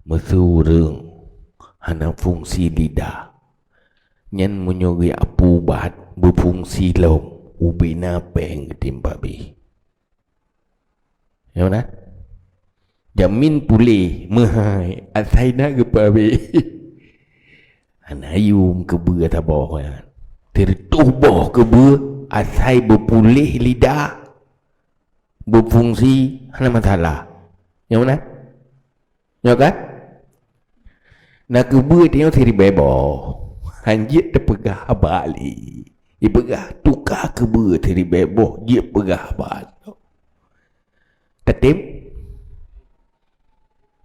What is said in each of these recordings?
Mesurung hana fungsi lidah. Nyan menyori apu bat berfungsi long ubina peng timpa bi. Ya mana? Jamin pulih mahai asai nak gepa bi. Anayum kebua tabah kan. Tertubuh kebua asai berpulih lidah berfungsi hana masalah. Ya mana? Ya kan? Nak kebua tengok siri bebo. Hanjit terpegah balik. Dia pegah tukar kebua siri bebo. Dia pegah balik. Tatim?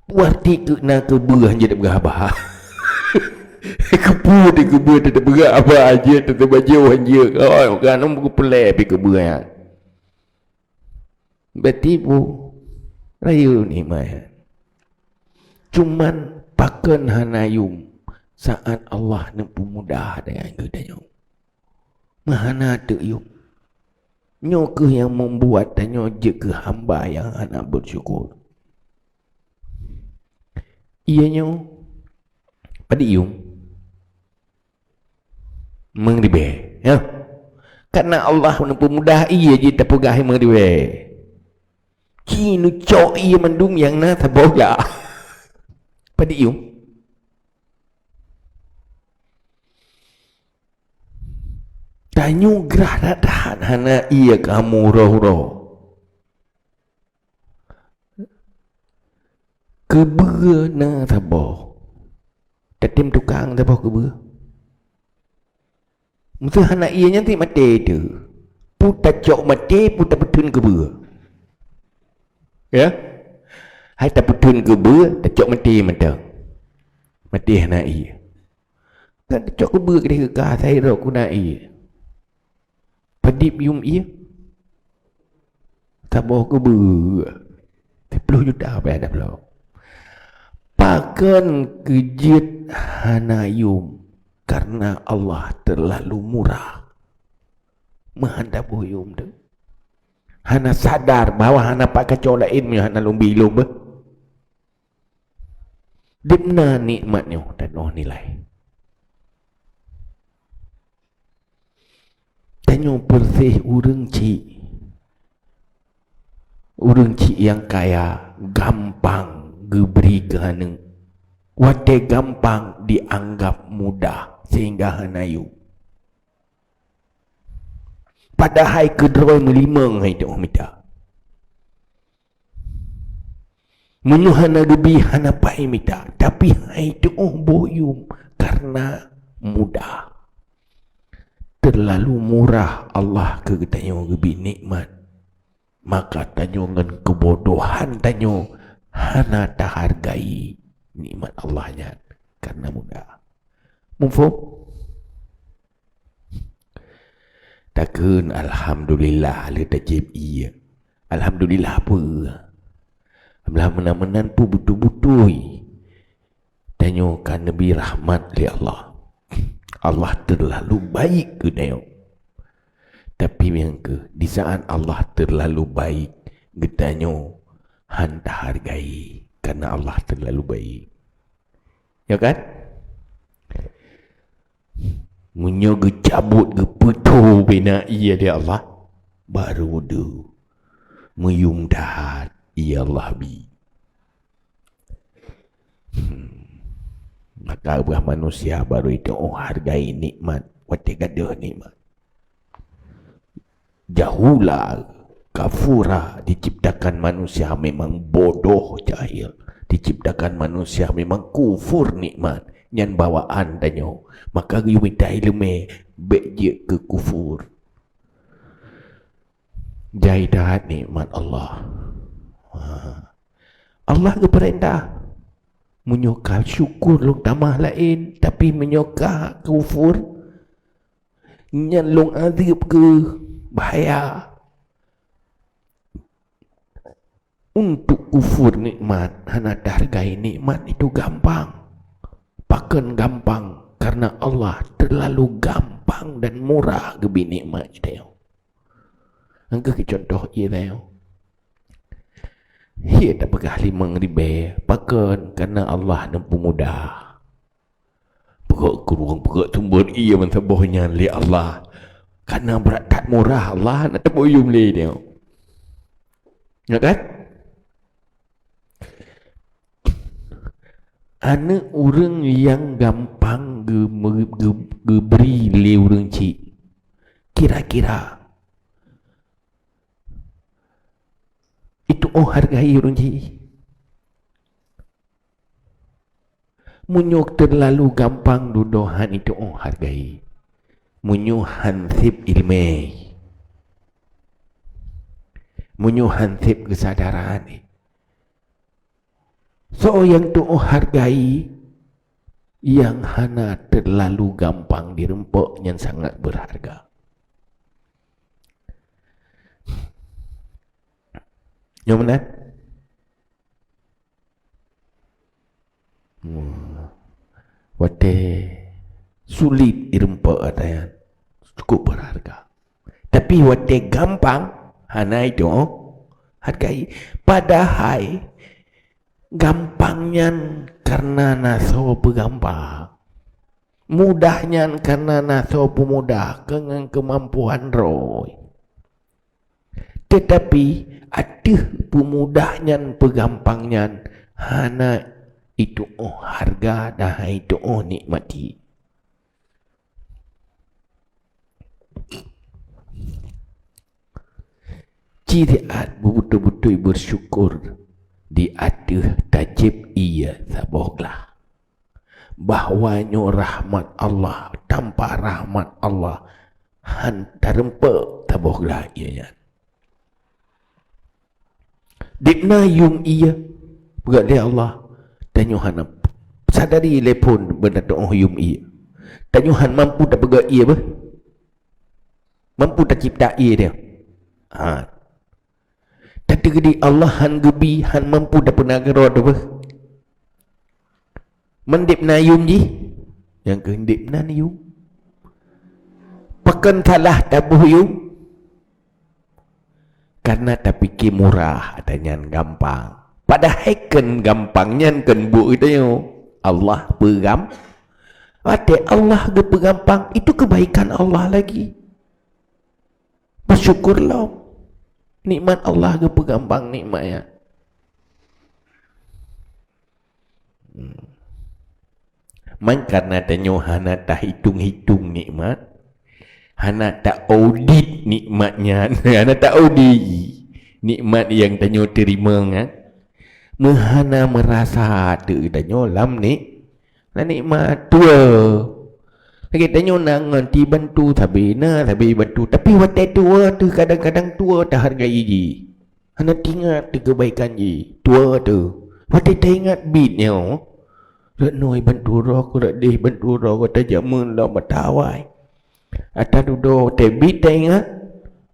Warti ke nak kebua hanjit terpegah balik. Kebua dia kebua dia terpegah balik. Dia terbaju hanjit. Oh kan nombor pelai pergi kebua yang. Bertipu. Rayu ni maya. Cuman pakan hanayum saat Allah nampu mudah dengan kita nyo. Mahana tu yum. Nyo ke yang membuat dan nyo je ke hamba yang anak bersyukur. Ia nyo pada yum mengribe. Ya. Karena Allah nampu mudah ia je terpegah mengribe. Kini cok ia mendung yang na taboga. Pada iu tanyu gerah datang hana ia kamu roh-roh kebua na taboh tatim tukang taboh kebua mesti hana ia nanti mati tu puta cok mati puta betun kebua ya. Hai tak petun ke ber, tak cok mati mentang. Mati hana iya. Kan tak cok ke ber ke dia kekah, saya rok ku na iya. Padip yum iya. Tak bawa ke ber. 10 juta apa ada belum. Pakan kejit hana yum. Karena Allah terlalu murah. Menghadap yum tu. Hana sadar bahawa hana pakai cok lain punya hana lumbi lumba. Dimna nikmatnya dan nilai. Tanyo bersih urang cik. Urang cik yang kaya gampang diberi kehaneng. Wate gampang dianggap mudah sehingga hanayu. Padahal kedroi melimang hai tu minta. Menuhana gebi hana pai minta, tapi hai tu boyum karena mudah. Terlalu murah Allah ke tanyo gebi nikmat. Maka tanyo ngan kebodohan tanyo hana tak hargai nikmat Allahnya karena mudah. Mufum? Takun alhamdulillah le tajib iya. Alhamdulillah apa? Alhamdulillah menan-menan pu betul-betul. Tanyo kan Nabi rahmat li Allah. Allah terlalu baik ke tanyo. Tapi yang ke di saat Allah terlalu baik, getanyo hanta hargai karena Allah terlalu baik. Ya kan? Munyo gecabut gepetu bina iya dia Allah baru du meyum dahat iya Allah bi. Maka buah manusia baru itu hargai nikmat wate gaduh nikmat. Jahula kafura diciptakan manusia memang bodoh jahil. Diciptakan manusia memang kufur nikmat nyan bawaan tanyo. Maka yu minta ilmu beje ke kufur. Jaidat nikmat Allah. Allah ke perintah menyokal syukur long tamah lain tapi menyokal kufur nyan long azab ke bahaya. Untuk kufur nikmat hana hargai nikmat itu gampang. Pakan gampang karena Allah terlalu gampang dan murah gebi nikmat dia. Angka ke contoh ia dia. Ia tak pegah 5,000 pakan kerana Allah nampu mudah. Perak kurung perak sumber ia mensabahnya li Allah. Kerana berat tak murah Allah nak tebuyum li dia. Ya kan? Anak orang yang gampang beri li orang cik. Kira-kira itu hargai orang cik. Munyuk terlalu gampang dudohan itu hargai. Munyuk hansip ilmu. Munyuk hansip kesadaran ni. So yang tu hargai, yang hana terlalu gampang dirempok yang sangat berharga. Yang mana? Wate sulit dirempok katanya, cukup berharga. Tapi wate gampang, hana itu hargai. Padahal gampangnya karena naso pegampang, mudahnya karena naso pemudah dengan kemampuan roy. Tetapi ada pemudahnya pegampangnya hana itu harga dah itu nikmati. Ciri betul-betul bersyukur di ada tajib ia saboglah bahwanya rahmat Allah tanpa rahmat Allah hantar rempe saboglah ianya dipna yung ia berkat Allah dan Yohan sadari lepon benda tu yung ia dan Yohan mampu tak berkat ia ber mampu tak cipta ia dia tapi gede Allah han gebi han mampu dah pernah gerod apa mendip nayum ji yang kehendip nayum pekan salah tabuh yum karena tak fikir murah adanya gampang padahal kan gampangnya kan bu itu Allah pegam ada Allah ge pegampang itu kebaikan Allah lagi bersyukurlah nikmat Allah ke pegampang nikmatnya. Man karena tanyo hana tak hitung-hitung nikmat, hana tak audit nikmatnya, hana tak audit nikmat yang tanyo terima kan. Menghana merasa tu tanyo lam ni, nikmat tua. Lagi tanya nak nganti bantu tapi bantu tapi waktu tua tu kadang-kadang tua tak hargai ji. Hana ingat tu kebaikan ji. Tua tu. Waktu tak ingat bitnya. Rak noi bantu roh ko rak deh bantu roh ko tak jamun lah matawai. Ata dudo te bit tak ingat.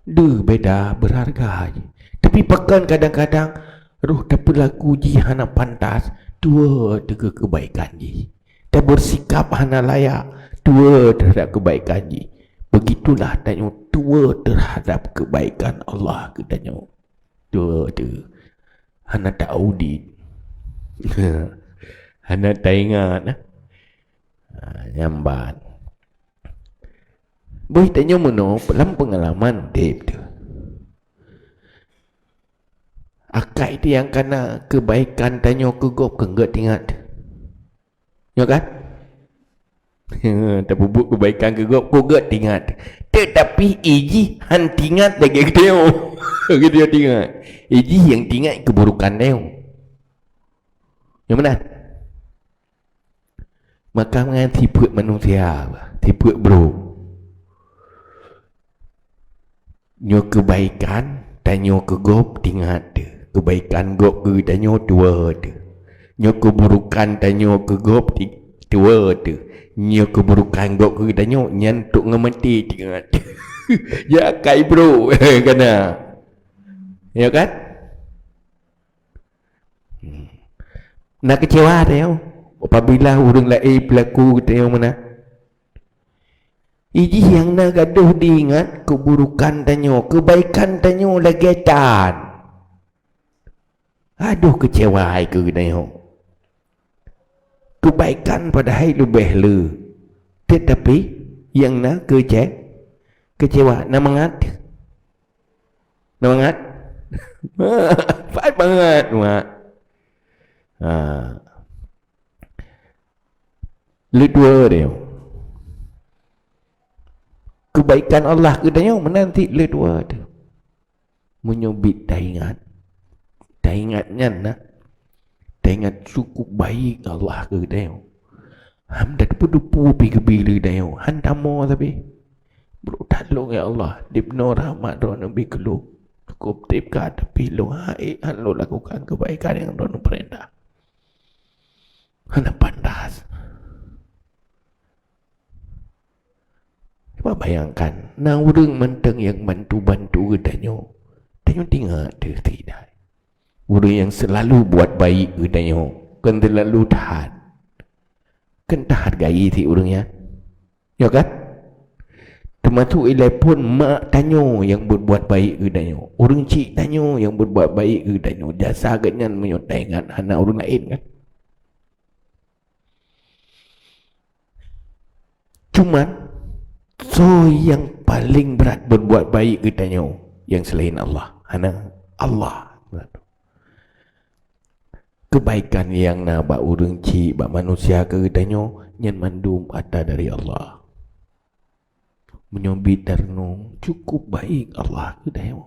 Du beda berharga ji. Tapi pakan kadang-kadang roh tak berlaku ji hana pantas. Tua tu kebaikan ji. Tak bersikap hana layak. Tua terhadap kebaikan ji. Begitulah tanya tua terhadap kebaikan Allah ke tanya. Tua tu hana tak audit. Hana tak ingat nyambat. Boleh tanya mana dalam pengalaman Dave tu. Akak itu yang kena kebaikan tanya kegop kenggat ingat. Ya kan? Tak bubuk kebaikan kegop keggat ingat. Tetapi iji han tingat lagi dia. Dia tingat. Iji yang tingat keburukan dia. Yang mana? Maka dengan tipe manusia, tipe bro. Nyo kebaikan tanyo kegop tingat dia. Kebaikan gop ke tanyo tua dia. Nyo keburukan tanyo kegop tua dia. Nyo keburukan gop ke tanyo nyantuk ngemati tingat. Ya kai bro kena. Ya kan? Nak kecewa dia. Apabila orang lain berlaku kita yang mana? Iji yang nak gaduh diingat keburukan tanyo, kebaikan tanyo lagi tan. Aduh kecewa hai ke tengok. Kebaikan padahal lebih le. Tetapi yang nak kecewa nak mengat. Nak mengat. Faham banget mak. Le dua dia. Kebaikan Allah ke tengok menanti le dua tu. Menyubit dah ingat. Dah ingatnya nak. Dah ingat cukup baik Allah ke tengok. Hamdat pudu-pudu pergi-pergi tengok. Handamo tapi. Bro tolong ya Allah. Dibno rahmat doa Nabi keluh. Cukup tipkan tapi lo hai lo lakukan kebaikan yang doa perintah. Hana pandas. Cuba bayangkan, nah orang menteng yang bantu-bantu tanya tinggal dia tidak. Orang yang selalu buat baik tanya, kan terlalu tahan. Kan tak hargai si orangnya. Ya kan? Termasuk ilai pun mak tanya yang berbuat baik tanya. Orang cik tanya yang berbuat baik tanya. Jasa agaknya menyutai dengan anak orang lain kan? Cuman so yang paling berat berbuat baik katanya yang selain Allah. Hana Allah. Kebaikan yang nak bak orang cik, bak manusia ke katanya yang mandum ada dari Allah. Menyobit darno cukup baik Allah katanya.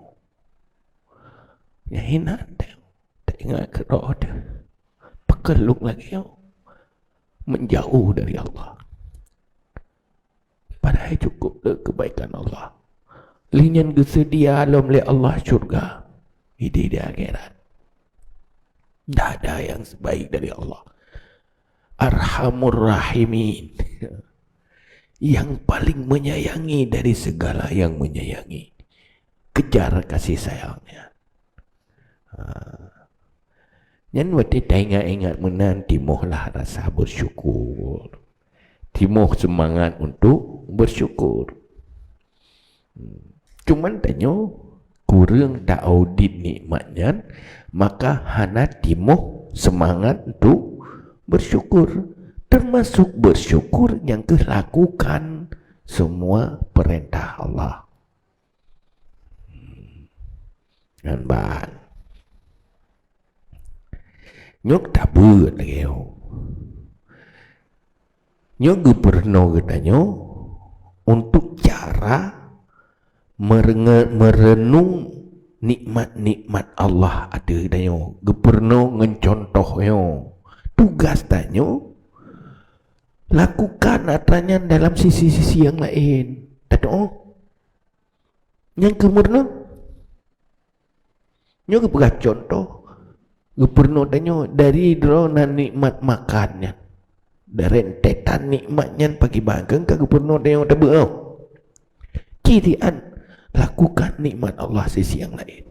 Yang hina dia. Tak ingat ke roh dia. Pekeluk lagi yo. Menjauh dari Allah. Padahal cukup le kebaikan Allah. Linyan kesedia alam oleh Allah syurga. Ini dia akhirat. Tak ada yang sebaik dari Allah. Arhamur Rahimin. Yang paling menyayangi dari segala yang menyayangi. Kejar kasih sayangnya. Yang waktu ingat menanti mohlah rasa bersyukur. Timuh semangat untuk bersyukur. Cuman tanya kurang tak audit nikmatnya, maka hana timuh semangat untuk bersyukur. Termasuk bersyukur yang kelakukan semua perintah Allah. Dan ban nyok tak buat lagi. Nyogu pernah katanya untuk cara merenung nikmat-nikmat Allah ada katanya. Geperno ngencontohnya. Tugas tanya lakukan atanya dalam sisi-sisi yang lain. Tak tahu. Yang kemerno nyogu pegah contoh. Geperno tanya dari drona nikmat makannya. Rentetan nikmatnya pagi bageng kagak pernah ada yang tebak. Cirian lakukan nikmat Allah sisi yang lain.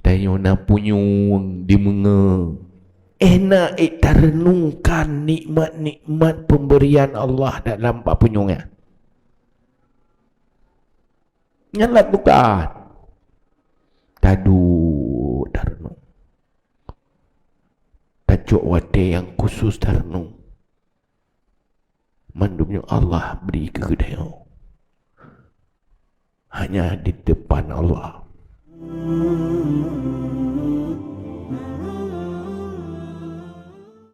Tayo na punyung di menga. Enak renungkan nikmat-nikmat pemberian Allah dalam pak punyungnya. Yang lakukan. Tadu renung. Tajuk wate yang khusus darnu mandumnya Allah beri ke dia hanya di depan Allah.